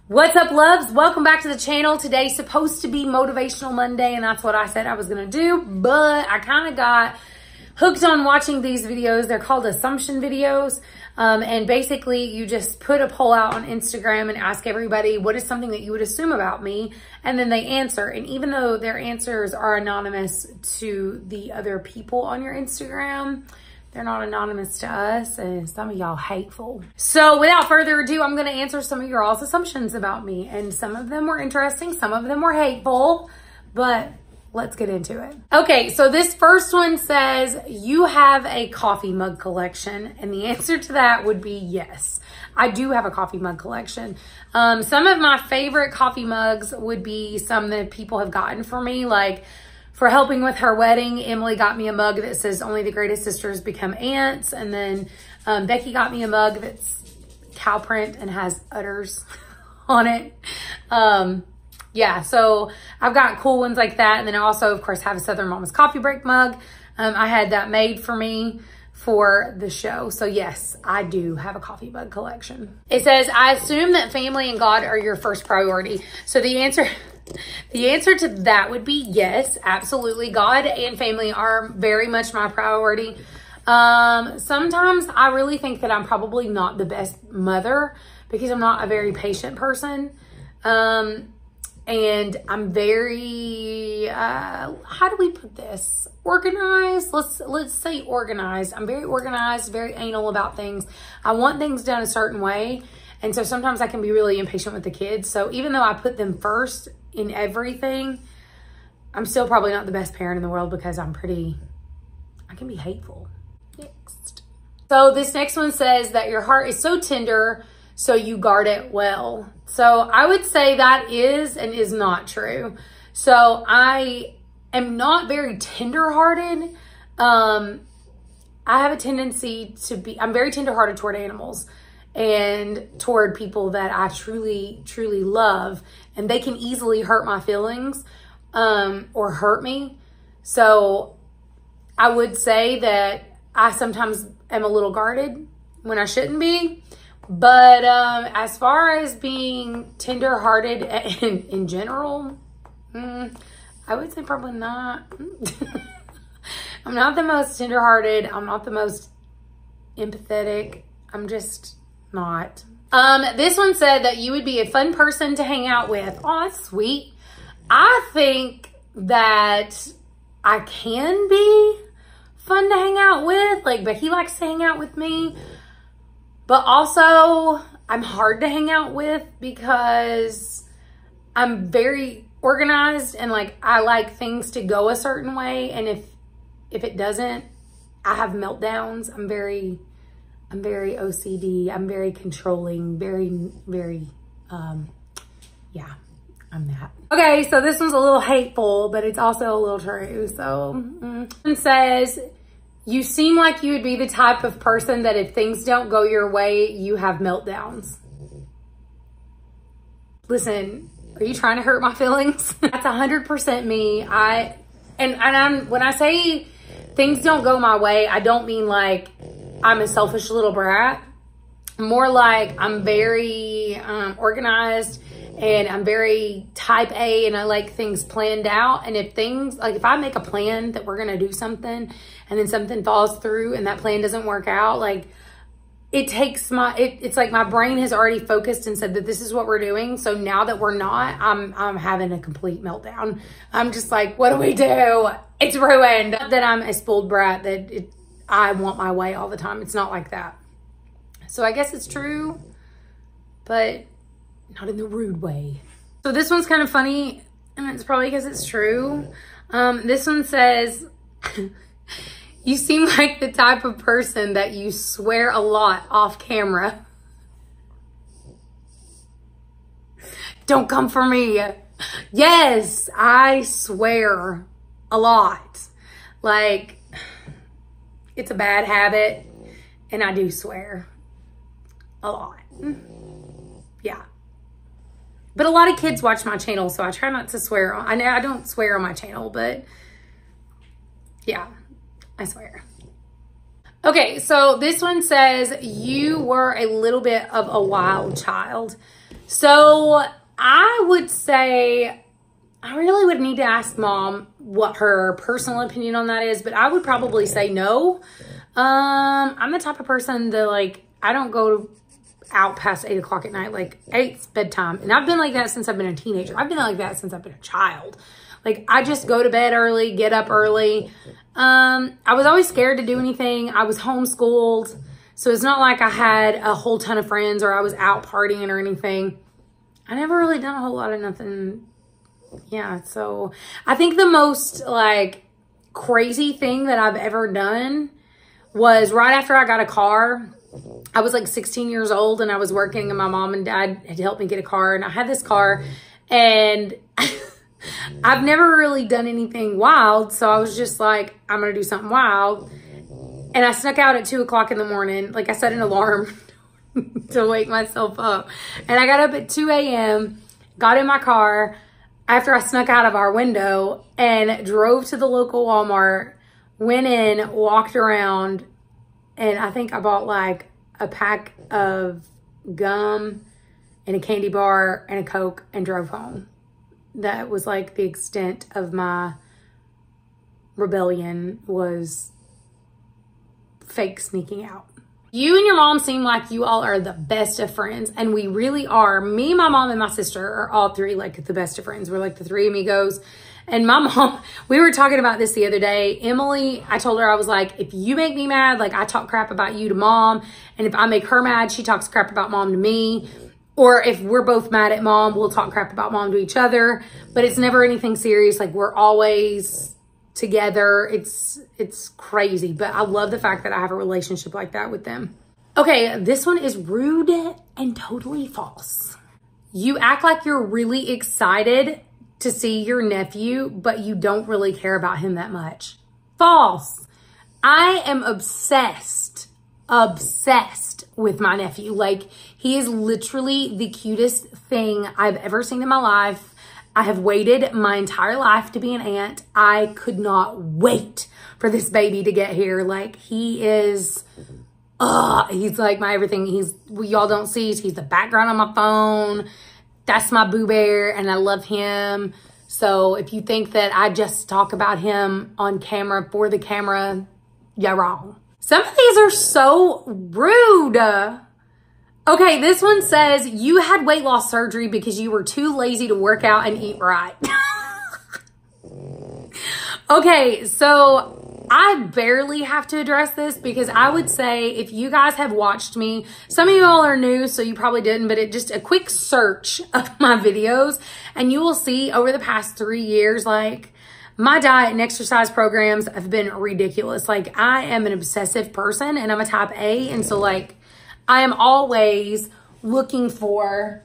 What's up, loves? Welcome back to the channel. Today's supposed to be Motivational Monday, and that's what I said I was gonna do, but I kind of got hooked on watching these videos. They're called assumption videos, and basically you just put a poll out on Instagram and ask everybody what is something that you would assume about me, and then they answer. And even though their answers are anonymous to the other people on your Instagram, they're not anonymous to us, and some of y'all hateful. So without further ado, I'm gonna answer some of your all's assumptions about me. And some of them were interesting, some of them were hateful, but let's get into it. Okay, so this first one says, you have a coffee mug collection. And the answer to that would be yes. I do have a coffee mug collection. Some of my favorite coffee mugs would be some that people have gotten for me, like for helping with her wedding, Emily got me a mug that says only the greatest sisters become aunts. And then Becky got me a mug that's cow print and has udders on it. Yeah, so I've got cool ones like that. And then I also, of course, have a Southern Mama's coffee break mug. I had that made for me for the show. So yes, I do have a coffee mug collection. It says, I assume that family and God are your first priority. So the answer to that would be yes, absolutely. God and family are very much my priority. Sometimes I really think that I'm probably not the best mother because I'm not a very patient person. And I'm very, how do we put this? Organized. Let's say organized. I'm very organized, very anal about things. I want things done a certain way. And so sometimes I can be really impatient with the kids. So even though I put them first in everything, I'm still probably not the best parent in the world because I can be hateful. Next. So this next one says that your heart is so tender, so you guard it well. So I would say that is and is not true. So I am not very tender-hearted. I have a tendency to be, I'm very tender-hearted toward animals and toward people that I truly, truly love. And they can easily hurt my feelings or hurt me. So I would say that I sometimes am a little guarded when I shouldn't be. But as far as being tender-hearted in general, I would say probably not. I'm not the most tender-hearted. I'm not the most empathetic. I'm just not. This one said that you would be a fun person to hang out with. Oh, that's sweet. I think that I can be fun to hang out with. Like, Becky likes to hang out with me. But also, I'm hard to hang out with because I'm very organized and like I like things to go a certain way. And if it doesn't, I have meltdowns. I'm very OCD. I'm very controlling, very, yeah, I'm that. Okay, so this one's a little hateful, but it's also a little true. So it says, you seem like you would be the type of person that if things don't go your way, you have meltdowns. Listen, are you trying to hurt my feelings? That's 100% me. When I say things don't go my way, I don't mean like I'm a selfish little brat. More like I'm very organized and I'm very type A and I like things planned out. And if I make a plan that we're going to do something and then something falls through and that plan doesn't work out, like it's like my brain has already focused and said that this is what we're doing. So now that we're not, I'm having a complete meltdown. I'm just like, what do we do? It's ruined. Not that I'm a spoiled brat, that I want my way all the time. It's not like that. So I guess it's true, but not in the rude way. So this one's kind of funny, and it's probably because it's true. This one says, you seem like the type of person that you swear a lot off camera. Don't come for me. Yes, I swear a lot. Like, it's a bad habit, and I do swear a lot. Yeah. But a lot of kids watch my channel, so I try not to swear. I know I don't swear on my channel, but yeah, I swear. Okay, so this one says, you were a little bit of a wild child. So I would say I really would need to ask mom what her personal opinion on that is, but I would probably say no. I'm the type of person that, like, I don't go out past 8 o'clock at night. Like, 8's bedtime. And I've been like that since I've been a teenager. I've been like that since I've been a child. Like, I just go to bed early, get up early. I was always scared to do anything. I was homeschooled. So it's not like I had a whole ton of friends or I was out partying or anything. I never really done a whole lot of nothing. Yeah, so I think the most, like, crazy thing that I've ever done was right after I got a car. I was like 16 years old and I was working and my mom and dad had helped me get a car, and I had this car, and I've never really done anything wild. So I was just like, I'm going to do something wild. And I snuck out at 2 o'clock in the morning. Like, I set an alarm to wake myself up. And I got up at 2 a.m., got in my car after I snuck out of our window and drove to the local Walmart, went in, walked around, and I think I bought like a pack of gum and a candy bar and a Coke and drove home. That was like the extent of my rebellion, was fake sneaking out. You and your mom seem like you all are the best of friends, and we really are. Me, my mom, and my sister are all three like the best of friends. We're like the three amigos. And my mom, we were talking about this the other day. Emily, I told her, I was like, if you make me mad, like, I talk crap about you to mom. And if I make her mad, she talks crap about mom to me. Or if we're both mad at mom, we'll talk crap about mom to each other. But it's never anything serious. Like, we're always together. It's crazy. But I love the fact that I have a relationship like that with them. Okay, this one is rude and totally false. You act like you're really excited to see your nephew, but you don't really care about him that much. False. I am obsessed with my nephew. Like, he is literally the cutest thing I've ever seen in my life. I have waited my entire life to be an aunt. I could not wait for this baby to get here. Like, he is, he's like my everything. Y'all don't see, he's the background on my phone. That's my boo bear, and I love him. So if you think that I just talk about him on camera for the camera, you're wrong. Some of these are so rude. Okay, this one says, you had weight loss surgery because you were too lazy to work out and eat right. Okay, so I barely have to address this because I would say if you guys have watched me, some of you all are new, so you probably didn't, but just a quick search of my videos and you will see over the past 3 years, like, my diet and exercise programs have been ridiculous. Like, I am an obsessive person and I'm a type A. And so, like, I am always looking for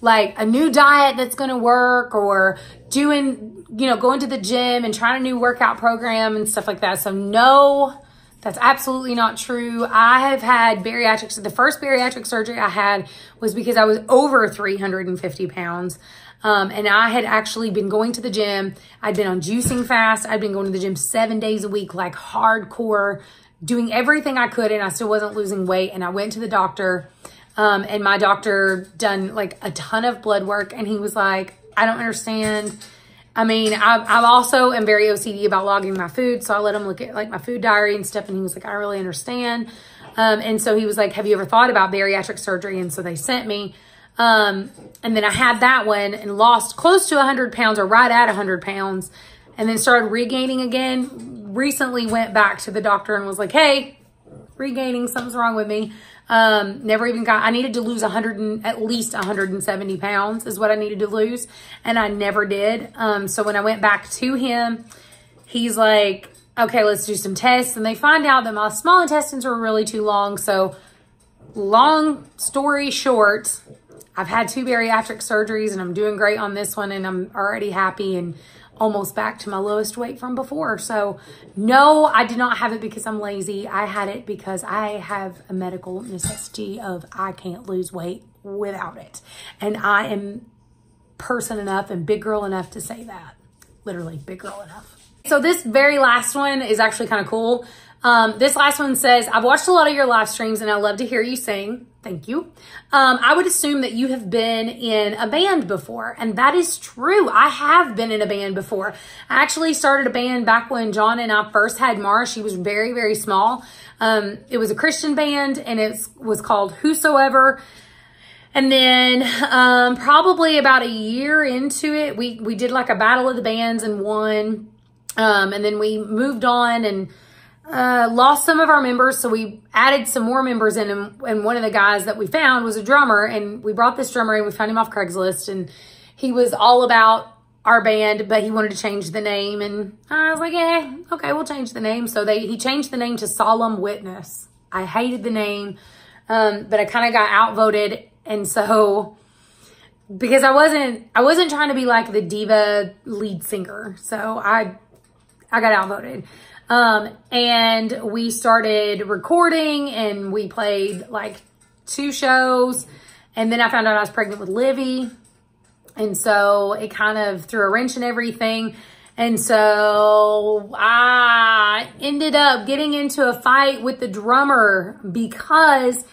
like a new diet that's going to work, or doing, you know, going to the gym and trying a new workout program and stuff like that. So no, that's absolutely not true. I have had bariatrics. The first bariatric surgery I had was because I was over 350 pounds. And I had actually been going to the gym. I'd been on juicing fast. I'd been going to the gym 7 days a week, like hardcore, doing everything I could, and I still wasn't losing weight. And I went to the doctor, and my doctor done like a ton of blood work, and he was like, I don't understand. I mean, I'm also am very OCD about logging my food, so I let him look at like my food diary and stuff, and he was like, I don't really understand. And so he was like, have you ever thought about bariatric surgery? And so they sent me. And then I had that one and lost close to 100 pounds, or right at 100 pounds, and then started regaining again. Recently went back to the doctor and was like, hey, regaining, something's wrong with me. Never even got, I needed to lose at least 170 pounds is what I needed to lose. And I never did. So when I went back to him, he's like, okay, let's do some tests. And they find out that my small intestines were really too long. So long story short, I've had 2 bariatric surgeries and I'm doing great on this one, and I'm already happy and almost back to my lowest weight from before. So no, I did not have it because I'm lazy. I had it because I have a medical necessity of I can't lose weight without it. And I am person enough and big girl enough to say that. Literally big girl enough. So this very last one is actually kind of cool. This last one says, I've watched a lot of your live streams and I love to hear you sing. Thank you. I would assume that you have been in a band before, and that is true. I have been in a band before. I actually started a band back when John and I first had Mara. She was very, very small. It was a Christian band, and it was called Whosoever. And then probably about a year into it, we did like a battle of the bands and won. And then we moved on and lost some of our members, so we added some more members in, and one of the guys that we found was a drummer, and we brought this drummer in. We found him off Craigslist, and he was all about our band, but he wanted to change the name, and I was like, yeah, okay, we'll change the name. So he changed the name to Solemn Witness. I hated the name, but I kind of got outvoted, and so because I wasn't trying to be like the diva lead singer, so I got outvoted. And we started recording, and we played like 2 shows, and then I found out I was pregnant with Livy, and so it kind of threw a wrench in everything. And so I ended up getting into a fight with the drummer because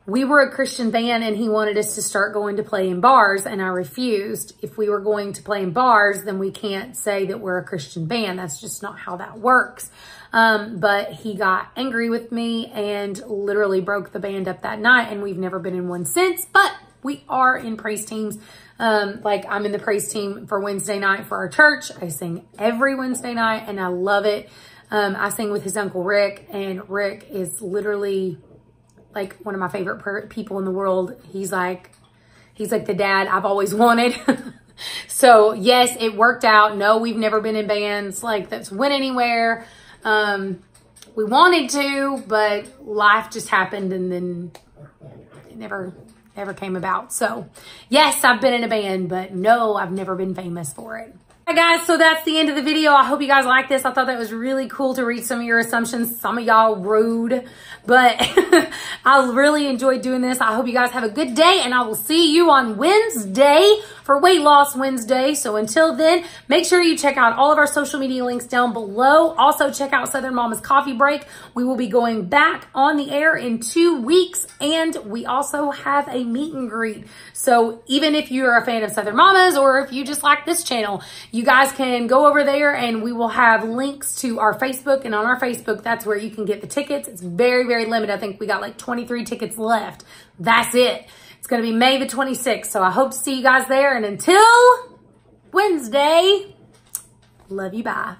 we were a Christian band and he wanted us to start going to play in bars, and I refused. If we were going to play in bars, then we can't say that we're a Christian band. That's just not how that works. But he got angry with me and literally broke the band up that night, and we've never been in one since, but we are in praise teams. Like I'm in the praise team for Wednesday night for our church. I sing every Wednesday night and I love it. I sing with his Uncle Rick, and Rick is literally like one of my favorite people in the world. He's like the dad I've always wanted. So yes, it worked out. No, we've never been in bands like that's went anywhere. We wanted to, but life just happened, and then it never came about. So yes, I've been in a band, but no, I've never been famous for it. All right, guys, so that's the end of the video. I hope you guys like this. I thought that was really cool to read some of your assumptions. Some of y'all rude, but I really enjoyed doing this. I hope you guys have a good day, and I will see you on Wednesday for Weight Loss Wednesday. So until then, make sure you check out all of our social media links down below. Also, check out Southern Mama's Coffee Break. We will be going back on the air in 2 weeks, and we also have a meet and greet. So even if you're a fan of Southern Mamas, or if you just like this channel, you guys can go over there, and we will have links to our Facebook, and on our Facebook, that's where you can get the tickets. It's very, very limited. I think we got like 23 tickets left. That's it. It's going to be May the 26th. So I hope to see you guys there. And until Wednesday, love you. Bye.